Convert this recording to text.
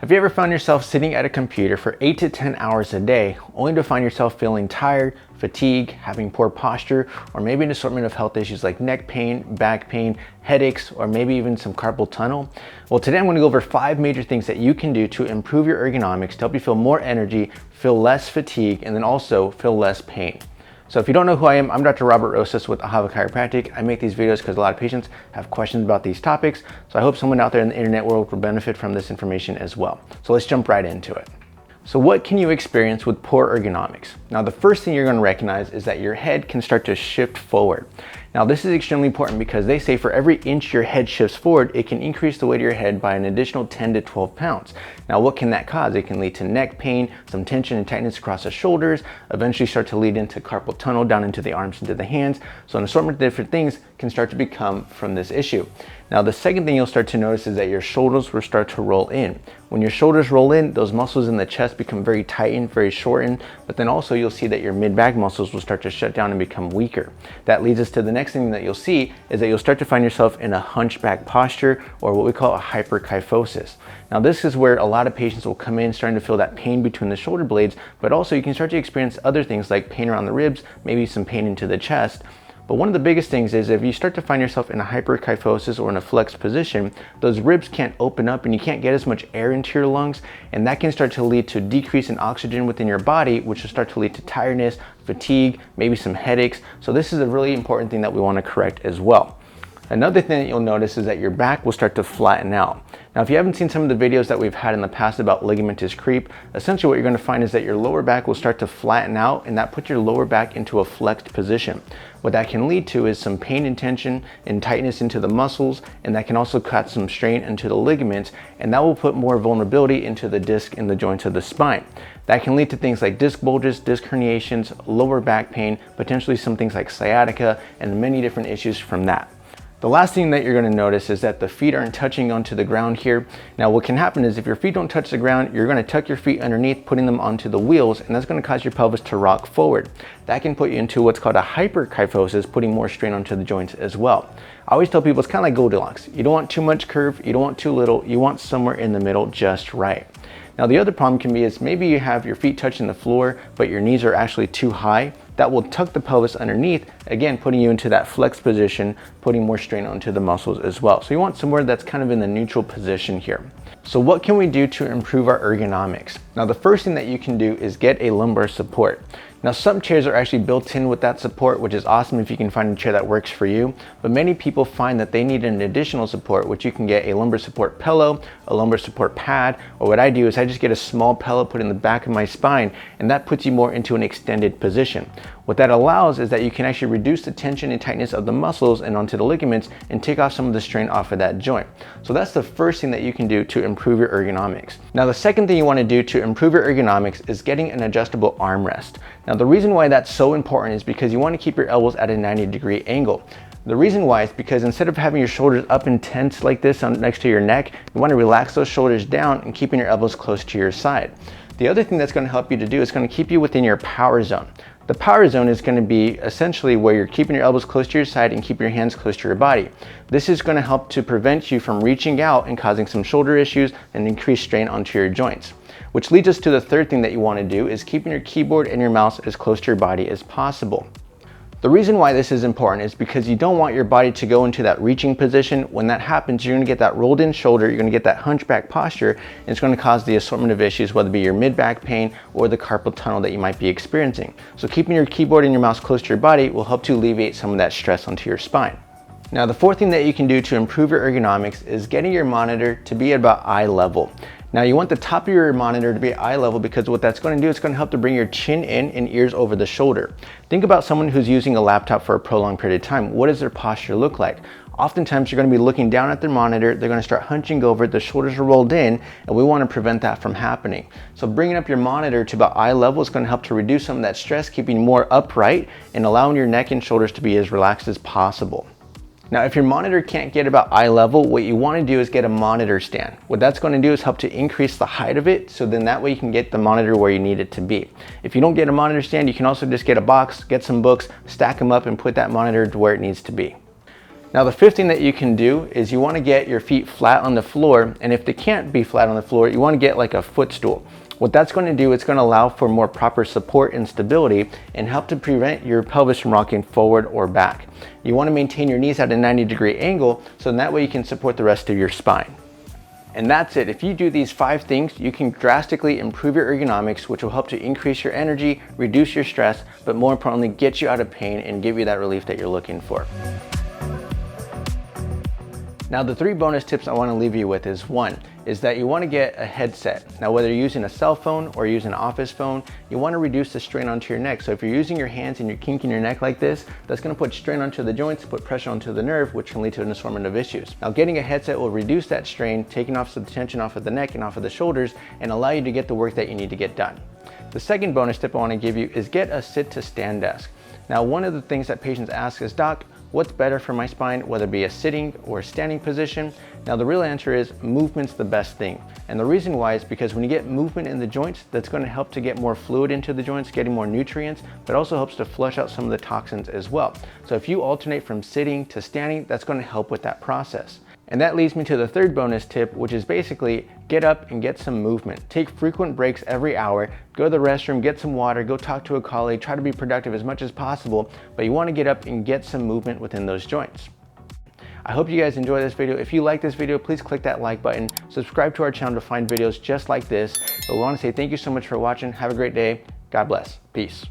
Have you ever found yourself sitting at a computer for 8 to 10 hours a day, only to find yourself feeling tired, fatigue, having poor posture, or maybe an assortment of health issues like neck pain, back pain, headaches, or maybe even some carpal tunnel? Well, today I'm going to go over 5 major things that you can do to improve your ergonomics to help you feel more energy, feel less fatigue, and then also feel less pain. So if you don't know who I am, I'm Dr. Robert Rosas with Ahava Chiropractic. I make these videos because a lot of patients have questions about these topics. So I hope someone out there in the internet world will benefit from this information as well. So let's jump right into it. So what can you experience with poor ergonomics? Now, the first thing you're going to recognize is that your head can start to shift forward. Now, this is extremely important because they say for every inch your head shifts forward, it can increase the weight of your head by an additional 10 to 12 pounds. Now, what can that cause? It can lead to neck pain, some tension and tightness across the shoulders, eventually start to lead into carpal tunnel down into the arms, into the hands. So an assortment of different things can start to become from this issue. Now, the second thing you'll start to notice is that your shoulders will start to roll in. When your shoulders roll in, those muscles in the chest become very tightened, very shortened, but then also you'll see that your mid-back muscles will start to shut down and become weaker. That leads us to the next thing that you'll see is that you'll start to find yourself in a hunchback posture, or what we call a hyperkyphosis. Now, this is where a lot of patients will come in starting to feel that pain between the shoulder blades, but also you can start to experience other things like pain around the ribs, maybe some pain into the chest. But one of the biggest things is if you start to find yourself in a hyperkyphosis or in a flexed position, those ribs can't open up and you can't get as much air into your lungs, and that can start to lead to a decrease in oxygen within your body, which will start to lead to tiredness, fatigue, maybe some headaches. So this is a really important thing that we want to correct as well. Another thing that you'll notice is that your back will start to flatten out. Now, if you haven't seen some of the videos that we've had in the past about ligamentous creep, essentially what you're going to find is that your lower back will start to flatten out, and that puts your lower back into a flexed position. What that can lead to is some pain and tension and tightness into the muscles, and that can also cause some strain into the ligaments, and that will put more vulnerability into the disc and the joints of the spine. That can lead to things like disc bulges, disc herniations, lower back pain, potentially some things like sciatica, and many different issues from that. The last thing that you're going to notice is that the feet aren't touching onto the ground here. Now, what can happen is if your feet don't touch the ground, you're going to tuck your feet underneath, putting them onto the wheels, and that's going to cause your pelvis to rock forward. That can put you into what's called a hyperkyphosis, putting more strain onto the joints as well. I always tell people it's kind of like Goldilocks. You don't want too much curve, you don't want too little, you want somewhere in the middle just right. Now, the other problem can be is maybe you have your feet touching the floor, but your knees are actually too high. That will tuck the pelvis underneath, again, putting you into that flex position, putting more strain onto the muscles as well. So you want somewhere that's kind of in the neutral position here. So what can we do to improve our ergonomics? Now, the first thing that you can do is get a lumbar support. Now, some chairs are actually built in with that support, which is awesome if you can find a chair that works for you. But many people find that they need an additional support, which you can get a lumbar support pillow, a lumbar support pad, or what I do is I just get a small pillow put in the back of my spine, and that puts you more into an extended position. What that allows is that you can actually reduce the tension and tightness of the muscles and onto the ligaments and take off some of the strain off of that joint. So that's the first thing that you can do to improve your ergonomics. Now, the second thing you want to do to improve your ergonomics is getting an adjustable armrest. Now, the reason why that's so important is because you want to keep your elbows at a 90-degree angle. The reason why is because instead of having your shoulders up and tense like this next to your neck, you want to relax those shoulders down and keeping your elbows close to your side. The other thing that's going to help you to do is going to keep you within your power zone. The power zone is going to be essentially where you're keeping your elbows close to your side and keeping your hands close to your body. This is going to help to prevent you from reaching out and causing some shoulder issues and increase strain onto your joints. Which leads us to the third thing that you want to do is keeping your keyboard and your mouse as close to your body as possible. The reason why this is important is because you don't want your body to go into that reaching position. When that happens, you're going to get that rolled in shoulder, you're going to get that hunchback posture, and it's going to cause the assortment of issues, whether it be your mid-back pain or the carpal tunnel that you might be experiencing. So keeping your keyboard and your mouse close to your body will help to alleviate some of that stress onto your spine. Now, the fourth thing that you can do to improve your ergonomics is getting your monitor to be at about eye level. Now, you want the top of your monitor to be at eye level because what that's going to do is going to help to bring your chin in and ears over the shoulder. Think about someone who's using a laptop for a prolonged period of time. What does their posture look like? Oftentimes, you're going to be looking down at their monitor, they're going to start hunching over, the shoulders are rolled in, and we want to prevent that from happening. So bringing up your monitor to about eye level is going to help to reduce some of that stress, keeping more upright and allowing your neck and shoulders to be as relaxed as possible. Now, if your monitor can't get about eye level, what you want to do is get a monitor stand. What that's going to do is help to increase the height of it, so then that way you can get the monitor where you need it to be. If you don't get a monitor stand, you can also just get a box, get some books, stack them up, and put that monitor to where it needs to be. Now the fifth thing that you can do is you want to get your feet flat on the floor, and if they can't be flat on the floor, you want to get like a footstool. What that's going to do, it's going to allow for more proper support and stability and help to prevent your pelvis from rocking forward or back. You want to maintain your knees at a 90-degree angle so that way you can support the rest of your spine. And that's it. If you do these 5 things, you can drastically improve your ergonomics, which will help to increase your energy, reduce your stress, but more importantly, get you out of pain and give you that relief that you're looking for. Now the 3 bonus tips I want to leave you with is, 1, is that you want to get a headset. Now whether you're using a cell phone or using an office phone, you want to reduce the strain onto your neck. So if you're using your hands and you're kinking your neck like this, that's going to put strain onto the joints, put pressure onto the nerve, which can lead to an assortment of issues. Now getting a headset will reduce that strain, taking off some tension off of the neck and off of the shoulders, and allow you to get the work that you need to get done. The second bonus tip I want to give you is get a sit to stand desk. Now one of the things that patients ask is, "Doc, what's better for my spine, whether it be a sitting or a standing position?" Now the real answer is movement's the best thing. And the reason why is because when you get movement in the joints, that's going to help to get more fluid into the joints, getting more nutrients, but also helps to flush out some of the toxins as well. So if you alternate from sitting to standing, that's going to help with that process. And that leads me to the third bonus tip, which is basically get up and get some movement. Take frequent breaks every hour, go to the restroom, get some water, go talk to a colleague, try to be productive as much as possible, but you want to get up and get some movement within those joints. I hope you guys enjoy this video. If you like this video, please click that like button, subscribe to our channel to find videos just like this. But we want to say thank you so much for watching. Have a great day. God bless. Peace.